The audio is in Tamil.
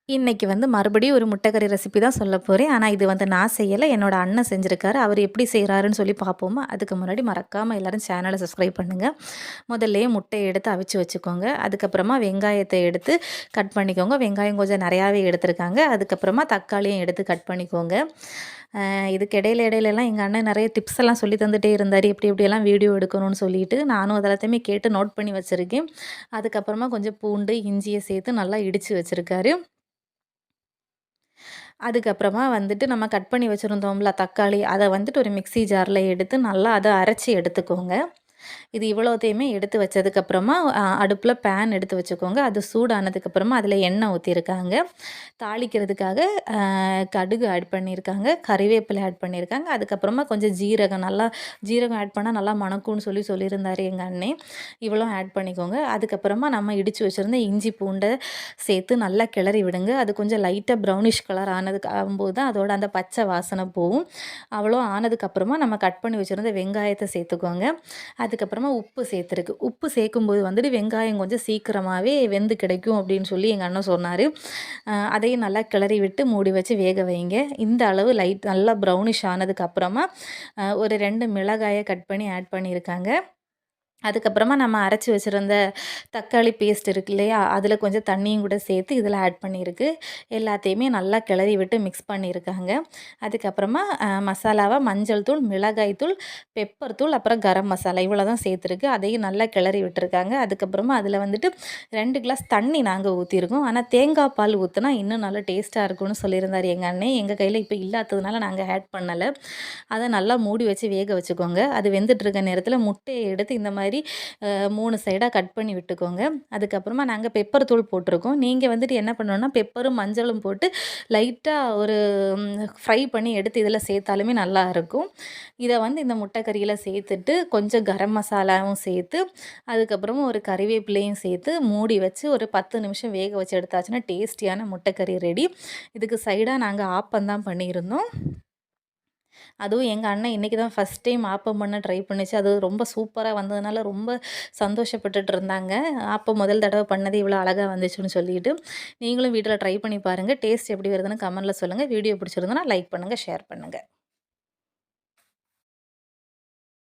இன்னைக்கு வந்து மறுபடியும் ஒரு முட்டைக்கறி ரெசிபி தான் சொல்ல போறேன். ஆனா இது வந்து நான் செய்யல. என்னோட அண்ணன் செஞ்சிருக்காரு. அவரு எப்படி செய்றாருன்னு சொல்லி பார்ப்போமா? அதுக்கு முன்னாடி மறக்காம எல்லாரும் சேனல சப்ஸ்கிரைப் பண்ணுங்க. முதல்லயே முட்டைய எடுத்து அவிச்சு வச்சுக்கோங்க. அதுக்கப்புறமா வெங்காயத்த எடுத்து கட் பண்ணிக்கோங்க. வெங்காயம் கொஞ்சம் நெறையாவே எடுத்துருக்காங்க. அதுக்கப்புறமா தக்காளியும் எடுத்து கட் பண்ணிக்கோங்க. இதுக்கு இடையிலலாம் எங்க அண்ணன் நெறைய டிப்ஸ் எல்லாம் சொல்லி தந்துட்டே இருந்தாரு. எப்படி எப்படியெல்லாம் வீடியோ எடுக்கணும்னு சொல்லிட்டு, நானும் அது எல்லாத்தையுமே கேட்டு நோட் பண்ணி வச்சிருக்கேன். அதுக்கப்புறமா கொஞ்சம் பூண்டு, இஞ்சிய சேர்த்து நல்லா இடிச்சு வச்சிருக்காரு. அதுக்கப்புறமா வந்துட்டு நம்ம கட் பண்ணி வச்சுருந்தோம்ல தக்காளி, அத வந்துட்டு ஒரு மிக்ஸி ஜார்ல எடுத்து நல்லா அத அரைச்சு எடுத்துக்கோங்க. இது இவ்வளோத்தையுமே எடுத்து வச்சதுக்கப்புறமா அடுப்புல பேன் எடுத்து வச்சுக்கோங்க. அது சூடானதுக்கப்புறமா அதில எண்ணெய் ஊத்தியிருக்காங்க. தாளிக்கிறதுக்காக கடுகு ஆட் பண்ணியிருக்காங்க. கறிவேப்பிலை ஆட் பண்ணியிருக்காங்க. அதுக்கப்புறமா கொஞ்சம் ஜீரகம் ஆட் பண்ணா நல்லா மணக்கும்னு சொல்லியிருந்தாரு எங்க அண்ணே. இவ்வளோ ஆட் பண்ணிக்கோங்க. அதுக்கப்புறமா நம்ம இடிச்சு வச்சிருந்த இஞ்சி பூண்ட சேர்த்து நல்லா கிளறி விடுங்க. அது கொஞ்சம் லைட்டா ப்ரௌனிஷ் கலர் ஆகும்போது தான் அதோட அந்த பச்சை வாசனை போகும். அவ்வளோ ஆனதுக்கப்புறமா நம்ம கட் பண்ணி வச்சிருந்த வெங்காயத்த சேர்த்துக்கோங்க. அதுக்கப்புறமா உப்பு சேர்த்துருக்கு. உப்பு சேர்க்கும்போது வந்துட்டு வெங்காயம் கொஞ்சம் சீக்கிரமாவே வெந்து கிடைக்கும் அப்படின்னு சொல்லி எங்க அண்ணன் சொன்னாரு. அதையும் நல்லா கிளறி விட்டு மூடி வச்சு வேக வைங்க. இந்த அளவு நல்லா ப்ரௌனிஷ் ஆனதுக்கப்புறமா ஒரு 2 மிளகாய கட் பண்ணி ஆட் பண்ணியிருக்காங்க. அதுக்கப்புறமா நம்ம அரைச்சு வச்சிருந்த தக்காளி பேஸ்ட் இருக்கு இல்லையா? அதில கொஞ்சம் தண்ணியும் கூட சேர்த்து இதில ஆட் பண்ணியிருக்கு. எல்லாத்தையுமே நல்லா கிளறி விட்டு மிக்ஸ் பண்ணியிருக்காங்க. அதுக்கப்புறமா மசாலாவா மஞ்சள் தூள், மிளகாய் தூள், பெப்பர் தூள், அப்புறம் கரம் மசாலா இவ்வளோ தான் சேர்த்துருக்கு. அதையும் நல்லா கிளறி விட்டுருக்காங்க. அதுக்கப்புறமா அதில வந்துட்டு 2 கிளாஸ் தண்ணி நாங்க ஊத்தியிருக்கோம். ஆனா தேங்காய் பால் ஊத்துனா இன்னும் நல்லா டேஸ்ட்டா இருக்கும்னு சொல்லியிருந்தாரு எங்க அண்ணே. எங்க கையில இப்ப இல்லாததுனால நாங்க ஆட் பண்ணல. அத நல்லா மூடி வச்சு வேக வச்சுக்கோங்க. அது வெந்துட்டு இருக்க நேரத்தில முட்டைய எடுத்து இந்த மாரி 3 சைடா கட் பண்ணி விட்டுக்கோங்க. அதுக்கப்புறமா நாங்க பெப்பர் தூள் போட்டிருக்கோம். நீங்க வந்துட்டு என்ன பண்ணணும்னா, பெப்பரும், மஞ்சளும் போட்டு லைட்டா ஒரு ஃப்ரை பண்ணி எடுத்து இதில சேர்த்தாலுமே நல்லாயிருக்கும். இத வந்து இந்த முட்டை கறியில சேர்த்துட்டு, கொஞ்சம் கரம் மசாலாவும் சேர்த்து, அதுக்கப்புறமா ஒரு கறிவேப்பிலையும் சேர்த்து, மூடி வச்சு ஒரு 10 நிமிஷம் வேக வச்சு எடுத்தாச்சுன்னா, டேஸ்டியான முட்டை கறி ரெடி. இதுக்கு சைடா நாங்க ஆப்பம் தான் பண்ணியிருந்தோம். அதுவும் எங்க அண்ணன் இன்னைக்கு தான் ஃபர்ஸ்ட் டைம் ஆப்பம் பண்ண ட்ரை பண்ணுச்சு. அது ரொம்ப சூப்பரா வந்ததுனால ரொம்ப சந்தோஷப்பட்டுட்டு இருந்தாங்க. ஆப்பம் முதல் தடவ பண்ணது இவ்வளோ அழகா வந்துச்சுன்னு சொல்லிட்டு. நீங்களும் வீட்ல ட்ரை பண்ணி பாருங்க. டேஸ்ட் எப்படி வருதுன்னு கமெண்ட்ல சொல்லுங்க. வீடியோ பிடிச்சிருந்ததுன்னா லைக் பண்ணுங்க, ஷேர் பண்ணுங்க.